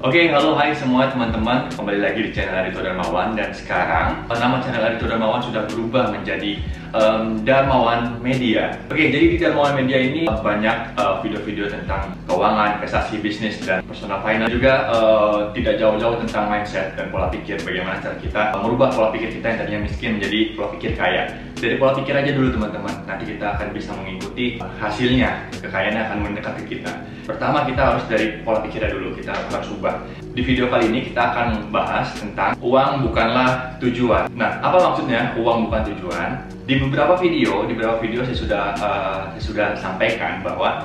Oke, halo, hai semua teman-teman. Kembali lagi di channel Ardhito Darmawan. Dan sekarang nama channel Ardhito Darmawan sudah berubah menjadi Darmawan Media. Oke, jadi di Darmawan Media ini banyak video-video tentang keuangan, investasi, bisnis, dan personal finance. Juga tidak jauh-jauh tentang mindset dan pola pikir. Bagaimana cara kita merubah pola pikir kita yang tadinya miskin menjadi pola pikir kaya. Dari pola pikir aja dulu teman-teman. Nanti kita akan bisa mengikuti hasilnya. Kekayaannya akan mendekat ke kita. Pertama, kita harus dari pola pikirnya dulu. Kita harus ubah. Di video kali ini kita akan membahas tentang uang bukanlah tujuan. Nah, apa maksudnya uang bukan tujuan? Di beberapa video saya sudah sampaikan bahwa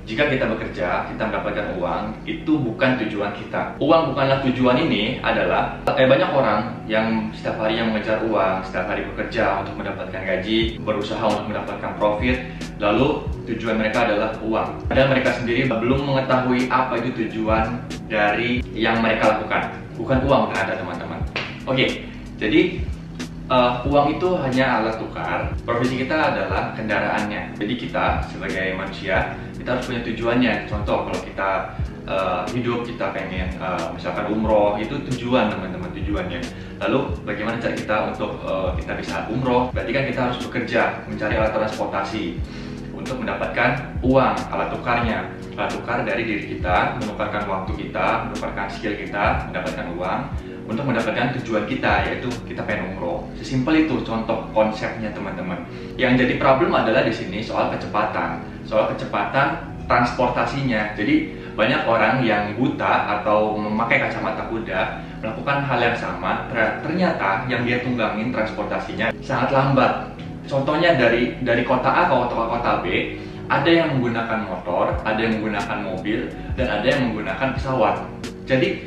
jika kita bekerja, kita mendapatkan uang, itu bukan tujuan kita. Uang bukanlah tujuan ini adalah banyak orang yang setiap hari yang mengejar uang, setiap hari bekerja untuk mendapatkan gaji, berusaha untuk mendapatkan profit, lalu tujuan mereka adalah uang. Padahal mereka sendiri belum mengetahui apa itu tujuan dari yang mereka lakukan. Bukan uang ternyata teman-teman. Oke, jadi uang itu hanya alat tukar. Profesi kita adalah kendaraannya. Jadi kita sebagai manusia, kita harus punya tujuannya. Contoh, kalau kita hidup, kita pengen misalkan umroh, itu tujuan teman-teman, tujuannya. Lalu bagaimana cara kita untuk kita bisa umroh? Berarti kan kita harus bekerja, mencari alat transportasi untuk mendapatkan uang, alat tukarnya. Alat tukar dari diri kita, menukarkan waktu kita, menukarkan skill kita, mendapatkan uang untuk mendapatkan tujuan kita, yaitu kita pengen umroh. Sesimpel itu contoh konsepnya teman-teman. Yang jadi problem adalah di sini soal kecepatan transportasinya. Jadi banyak orang yang buta atau memakai kacamata kuda melakukan hal yang sama, ternyata yang dia tunggangin transportasinya sangat lambat. Contohnya dari kota A ke kota B, ada yang menggunakan motor, ada yang menggunakan mobil, dan ada yang menggunakan pesawat. Jadi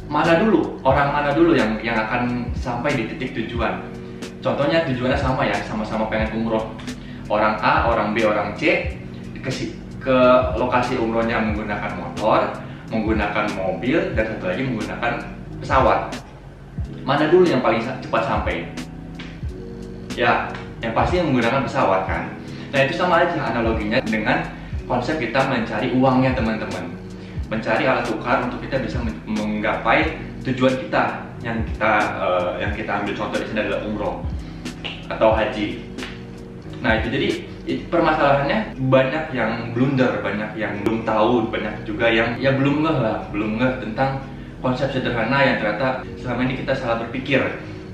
orang mana dulu yang akan sampai di titik tujuan? Contohnya tujuannya sama ya, sama-sama pengen umroh. Orang A, orang B, orang C ke lokasi umrohnya menggunakan motor, menggunakan mobil, dan satu lagi menggunakan pesawat. Mana dulu yang paling cepat sampai? Ya, yang pasti menggunakan pesawat kan. Nah, itu sama aja analoginya dengan konsep kita mencari uangnya teman-teman. Mencari alat tukar untuk kita bisa menggapai tujuan kita yang kita ambil contoh di sini adalah umroh atau haji. Nah, itu jadi permasalahannya banyak yang blunder, banyak yang belum tahu, banyak juga yang belum ngeh tentang konsep sederhana yang ternyata selama ini kita salah berpikir.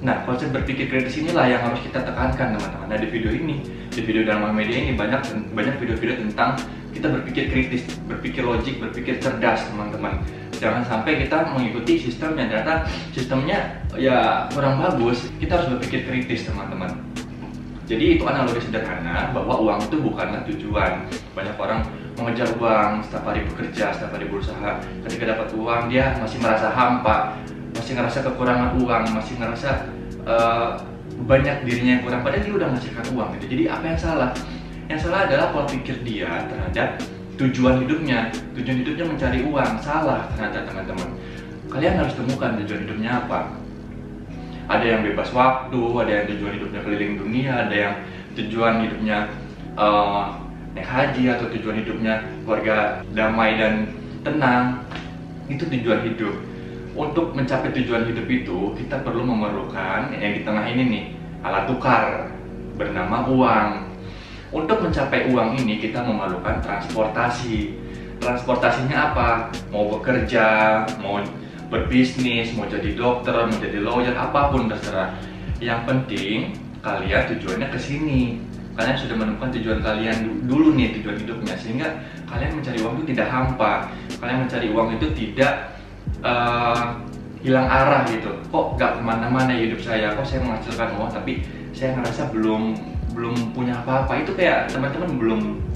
Nah, konsep berpikir kritis inilah yang harus kita tekankan teman-teman. Nah, di video Darmawan Media ini banyak video-video tentang kita berpikir kritis, berpikir logik, berpikir cerdas teman-teman. Jangan sampai kita mengikuti sistem yang ternyata sistemnya ya kurang bagus. Kita harus berpikir kritis teman-teman. Jadi itu analogi sederhana bahwa uang itu bukanlah tujuan. Banyak orang mengejar uang, setiap hari bekerja, setiap hari berusaha. Ketika dapat uang dia masih merasa hampa, masih ngerasa kekurangan uang, masih ngerasa banyak dirinya yang kurang, padahal dia udah menghasilkan uang gitu. Jadi apa yang salah? Yang salah adalah pola pikir dia terhadap tujuan hidupnya. Tujuan hidupnya mencari uang, salah ternyata teman-teman. Kalian harus temukan tujuan hidupnya apa. Ada yang bebas waktu, ada yang tujuan hidupnya keliling dunia, ada yang tujuan hidupnya naik haji, atau tujuan hidupnya keluarga damai dan tenang. Itu tujuan hidup. Untuk mencapai tujuan hidup itu, kita perlu memerlukan yang di tengah ini nih, alat tukar bernama uang. Untuk mencapai uang ini, kita memerlukan transportasi. Transportasinya apa? Mau bekerja, mau berbisnis, mau jadi dokter, mau jadi lawyer, apapun terserah. Yang penting, kalian tujuannya ke sini. Kalian sudah menemukan tujuan kalian dulu nih, tujuan hidupnya. Sehingga kalian mencari uang itu tidak hampa. Kalian mencari uang itu tidak hilang arah gitu. Kok gak kemana-mana hidup saya, kok saya menghasilkan uang tapi saya ngerasa belum punya apa-apa. Itu kayak teman-teman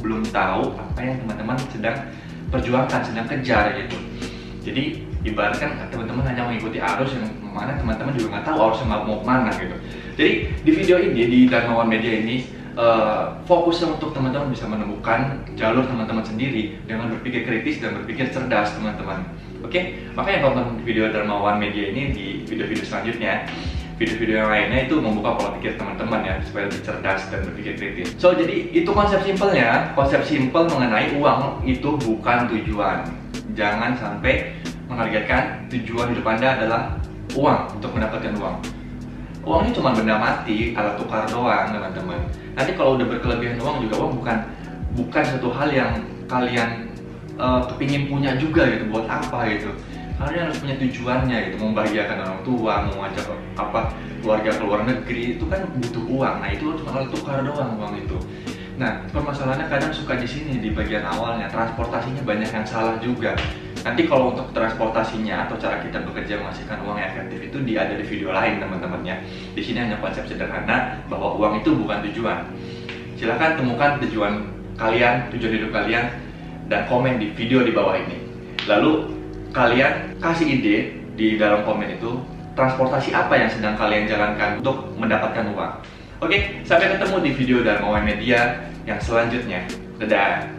belum tahu apa yang teman-teman sedang perjuangkan, sedang kejar gitu. Jadi ibaratkan teman-teman hanya mengikuti arus yang mana teman-teman juga nggak tahu arusnya mau kemana gitu. Jadi di video ini, di Darmawan Media ini, fokusnya untuk teman-teman bisa menemukan jalur teman-teman sendiri dengan berpikir kritis dan berpikir cerdas teman-teman. Oke, makanya tonton video Darmawan Media ini di video-video selanjutnya. Video-video yang lainnya itu membuka pola pikir teman-teman ya, supaya lebih cerdas dan berpikir kritis. So, jadi itu konsep simpelnya. Konsep simpel mengenai uang itu bukan tujuan. Jangan sampai menargetkan tujuan hidup Anda adalah uang, untuk mendapatkan uang. Uang ini cuma benda mati, alat tukar doang teman-teman. Nanti kalau udah berkelebihan uang juga, uang bukan satu hal yang kalian kepingin punya juga gitu. Buat apa gitu? Kalian harus punya tujuannya gitu, membahagiakan orang tua, mau ngajak keluarga ke luar negeri, itu kan butuh uang. Nah itu cuma alat tukar doang uang itu. Nah permasalahannya kadang suka di sini, di bagian awalnya, transportasinya banyak yang salah juga. Nanti kalau untuk transportasinya atau cara kita bekerja menghasilkan uang yang efektif itu ada di video lain teman-teman ya. Di sini hanya konsep sederhana bahwa uang itu bukan tujuan. Silahkan temukan tujuan kalian, tujuan hidup kalian, dan komen di video di bawah ini. Lalu kalian kasih ide di dalam komen itu, transportasi apa yang sedang kalian jalankan untuk mendapatkan uang. Oke, sampai ketemu di video Dharma Media yang selanjutnya. Dadah!